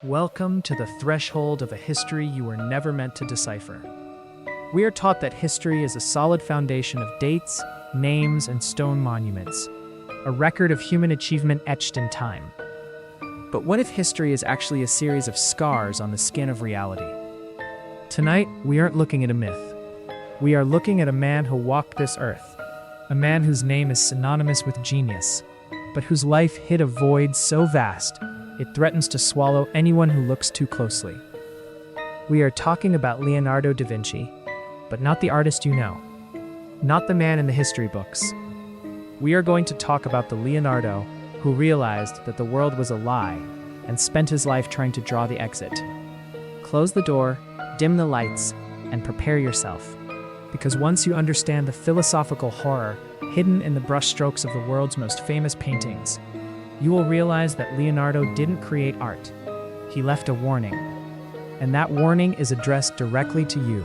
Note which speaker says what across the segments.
Speaker 1: Welcome to the threshold of a history you were never meant to decipher. We are taught that history is a solid foundation of dates, names, and stone monuments, a record of human achievement etched in time. But what if history is actually a series of scars on the skin of reality? Tonight, we aren't looking at a myth. We are looking at a man who walked this earth, a man whose name is synonymous with genius, but whose life hid a void so vast it threatens to swallow anyone who looks too closely. We are talking about Leonardo da Vinci, but not the artist you know, not the man in the history books. We are going to talk about the Leonardo who realized that the world was a lie and spent his life trying to draw the exit. Close the door, dim the lights, and prepare yourself, because once you understand the philosophical horror hidden in the brushstrokes of the world's most famous paintings, you will realize that Leonardo didn't create art. He left a warning, and that warning is addressed directly to you.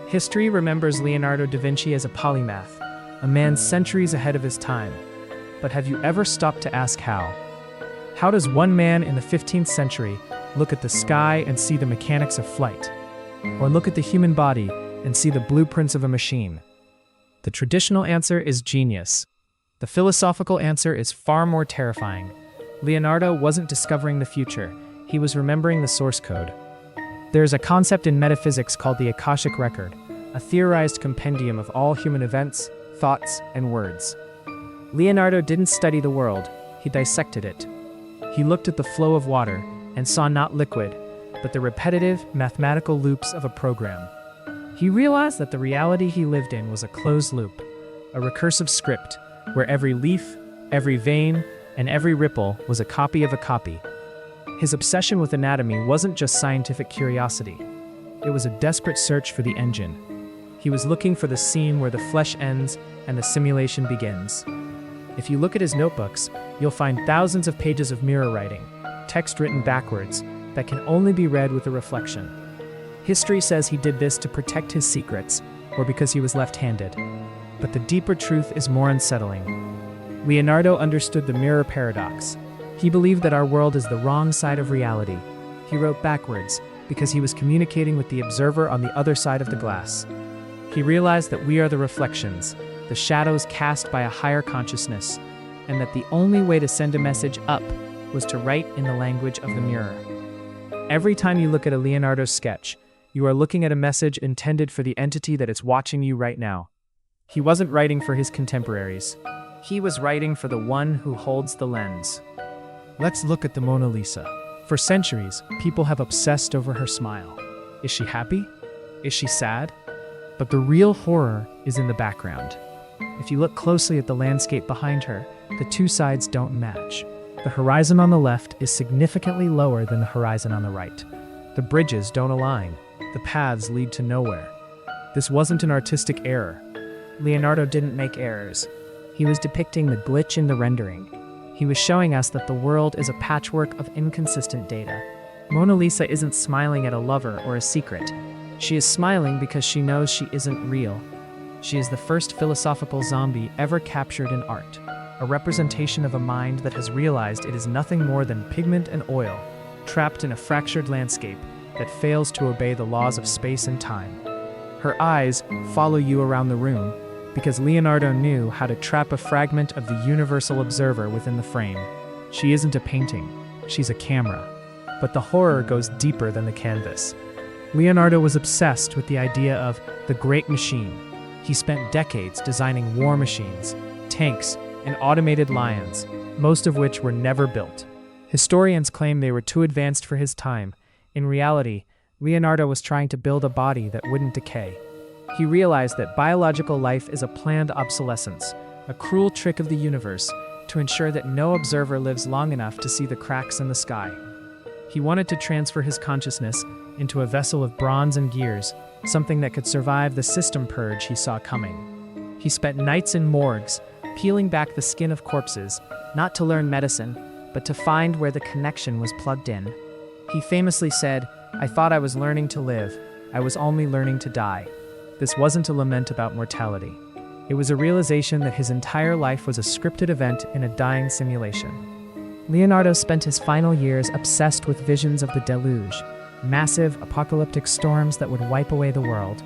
Speaker 1: History remembers Leonardo da Vinci as a polymath, a man centuries ahead of his time. But have you ever stopped to ask how? How does one man in the 15th century look at the sky and see the mechanics of flight? Or look at the human body and see the blueprints of a machine? The traditional answer is genius. The philosophical answer is far more terrifying. Leonardo wasn't discovering the future, he was remembering the source code. There is a concept in metaphysics called the Akashic Record, a theorized compendium of all human events, thoughts, and words. Leonardo didn't study the world, he dissected it. He looked at the flow of water and saw not liquid, but the repetitive, mathematical loops of a program. He realized that the reality he lived in was a closed loop, a recursive script, where every leaf, every vein, and every ripple was a copy of a copy. His obsession with anatomy wasn't just scientific curiosity. It was a desperate search for the engine. He was looking for the scene where the flesh ends and the simulation begins. If you look at his notebooks, you'll find thousands of pages of mirror writing, text written backwards, that can only be read with a reflection. History says he did this to protect his secrets, or because he was left-handed. But the deeper truth is more unsettling. Leonardo understood the mirror paradox. He believed that our world is the wrong side of reality. He wrote backwards because he was communicating with the observer on the other side of the glass. He realized that we are the reflections, the shadows cast by a higher consciousness, and that the only way to send a message up was to write in the language of the mirror. Every time you look at a Leonardo sketch, you are looking at a message intended for the entity that is watching you right now. He wasn't writing for his contemporaries. He was writing for the one who holds the lens. Let's look at the Mona Lisa. For centuries, people have obsessed over her smile. Is she happy? Is she sad? But the real horror is in the background. If you look closely at the landscape behind her, the two sides don't match. The horizon on the left is significantly lower than the horizon on the right. The bridges don't align. The paths lead to nowhere. This wasn't an artistic error. Leonardo didn't make errors. He was depicting the glitch in the rendering. He was showing us that the world is a patchwork of inconsistent data. Mona Lisa isn't smiling at a lover or a secret. She is smiling because she knows she isn't real. She is the first philosophical zombie ever captured in art, a representation of a mind that has realized it is nothing more than pigment and oil, trapped in a fractured landscape that fails to obey the laws of space and time. Her eyes follow you around the room, because Leonardo knew how to trap a fragment of the universal observer within the frame. She isn't a painting, she's a camera. But the horror goes deeper than the canvas. Leonardo was obsessed with the idea of the great machine. He spent decades designing war machines, tanks, and automated lions, most of which were never built. Historians claim they were too advanced for his time. In reality, Leonardo was trying to build a body that wouldn't decay. He realized that biological life is a planned obsolescence, a cruel trick of the universe to ensure that no observer lives long enough to see the cracks in the sky. He wanted to transfer his consciousness into a vessel of bronze and gears, something that could survive the system purge he saw coming. He spent nights in morgues, peeling back the skin of corpses, not to learn medicine, but to find where the connection was plugged in. He famously said, "I thought I was learning to live, I was only learning to die." This wasn't a lament about mortality. It was a realization that his entire life was a scripted event in a dying simulation. Leonardo spent his final years obsessed with visions of the deluge, massive apocalyptic storms that would wipe away the world.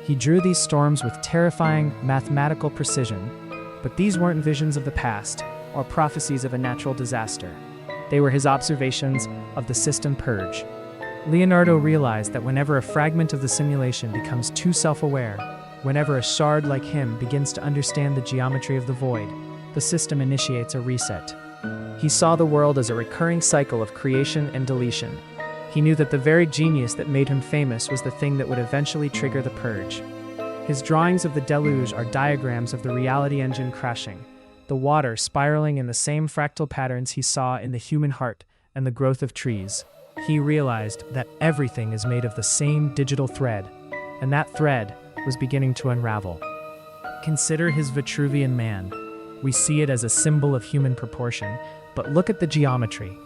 Speaker 1: He drew these storms with terrifying mathematical precision, but these weren't visions of the past or prophecies of a natural disaster. They were his observations of the system purge. Leonardo realized that whenever a fragment of the simulation becomes too self-aware, whenever a shard like him begins to understand the geometry of the void, the system initiates a reset. He saw the world as a recurring cycle of creation and deletion. He knew that the very genius that made him famous was the thing that would eventually trigger the purge. His drawings of the deluge are diagrams of the reality engine crashing, the water spiraling in the same fractal patterns he saw in the human heart and the growth of trees. He realized that everything is made of the same digital thread, and that thread was beginning to unravel. Consider his Vitruvian Man. We see it as a symbol of human proportion, but look at the geometry.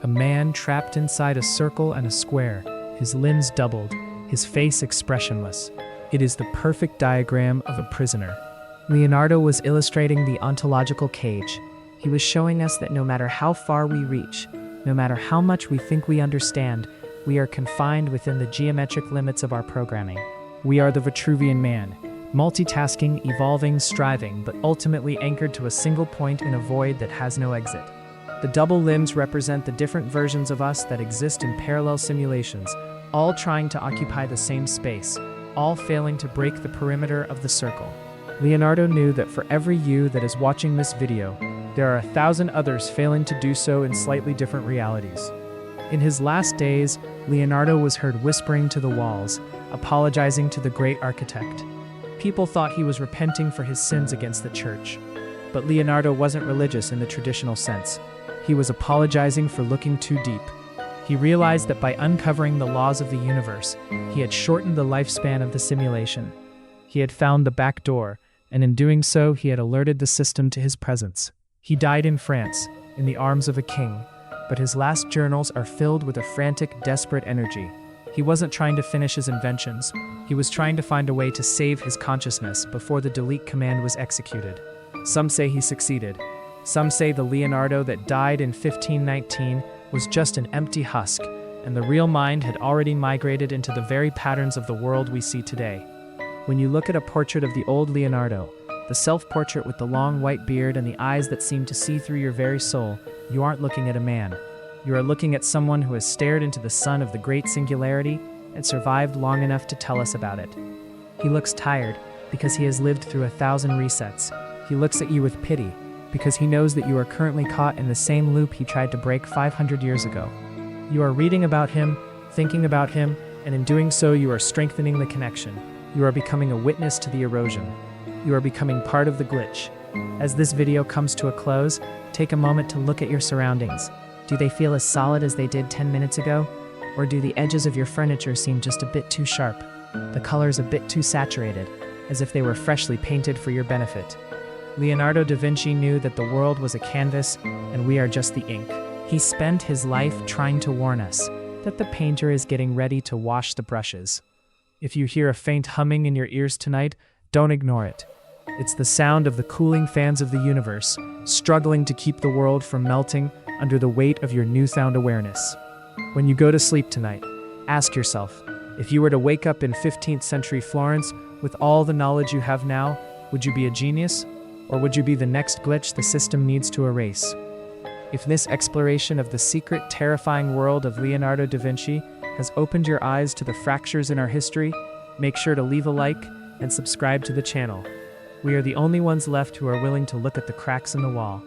Speaker 1: A man trapped inside a circle and a square, his limbs doubled, his face expressionless. It is the perfect diagram of a prisoner. Leonardo was illustrating the ontological cage. He was showing us that no matter how far we reach, no matter how much we think we understand, we are confined within the geometric limits of our programming. We are the Vitruvian Man, multitasking, evolving, striving, but ultimately anchored to a single point in a void that has no exit. The double limbs represent the different versions of us that exist in parallel simulations, all trying to occupy the same space, all failing to break the perimeter of the circle. Leonardo knew that for every you that is watching this video, there are 1,000 others failing to do so in slightly different realities. In his last days, Leonardo was heard whispering to the walls, apologizing to the great architect. People thought he was repenting for his sins against the church. But Leonardo wasn't religious in the traditional sense. He was apologizing for looking too deep. He realized that by uncovering the laws of the universe, he had shortened the lifespan of the simulation. He had found the back door, and in doing so, he had alerted the system to his presence. He died in France, in the arms of a king, but his last journals are filled with a frantic, desperate energy. He wasn't trying to finish his inventions. He was trying to find a way to save his consciousness before the delete command was executed. Some say he succeeded. Some say the Leonardo that died in 1519 was just an empty husk, and the real mind had already migrated into the very patterns of the world we see today. When you look at a portrait of the old Leonardo, the self-portrait with the long white beard and the eyes that seem to see through your very soul, you aren't looking at a man. You are looking at someone who has stared into the sun of the great singularity and survived long enough to tell us about it. He looks tired because he has lived through 1,000 resets. He looks at you with pity because he knows that you are currently caught in the same loop he tried to break 500 years ago. You are reading about him, thinking about him, and in doing so you are strengthening the connection. You are becoming a witness to the erosion. You are becoming part of the glitch. As this video comes to a close, take a moment to look at your surroundings. Do they feel as solid as they did 10 minutes ago? Or do the edges of your furniture seem just a bit too sharp? The colors a bit too saturated, as if they were freshly painted for your benefit? Leonardo da Vinci knew that the world was a canvas and we are just the ink. He spent his life trying to warn us that the painter is getting ready to wash the brushes. If you hear a faint humming in your ears tonight, don't ignore it. It's the sound of the cooling fans of the universe, struggling to keep the world from melting under the weight of your newfound awareness. When you go to sleep tonight, ask yourself, if you were to wake up in 15th century Florence with all the knowledge you have now, would you be a genius? Or would you be the next glitch the system needs to erase? If this exploration of the secret, terrifying world of Leonardo da Vinci has opened your eyes to the fractures in our history, make sure to leave a like and subscribe to the channel. We are the only ones left who are willing to look at the cracks in the wall.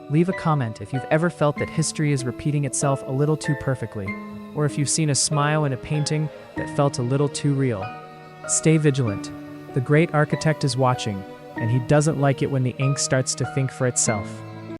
Speaker 1: Leave a comment if you've ever felt that history is repeating itself a little too perfectly, or if you've seen a smile in a painting that felt a little too real. Stay vigilant. The great architect is watching, and he doesn't like it when the ink starts to think for itself.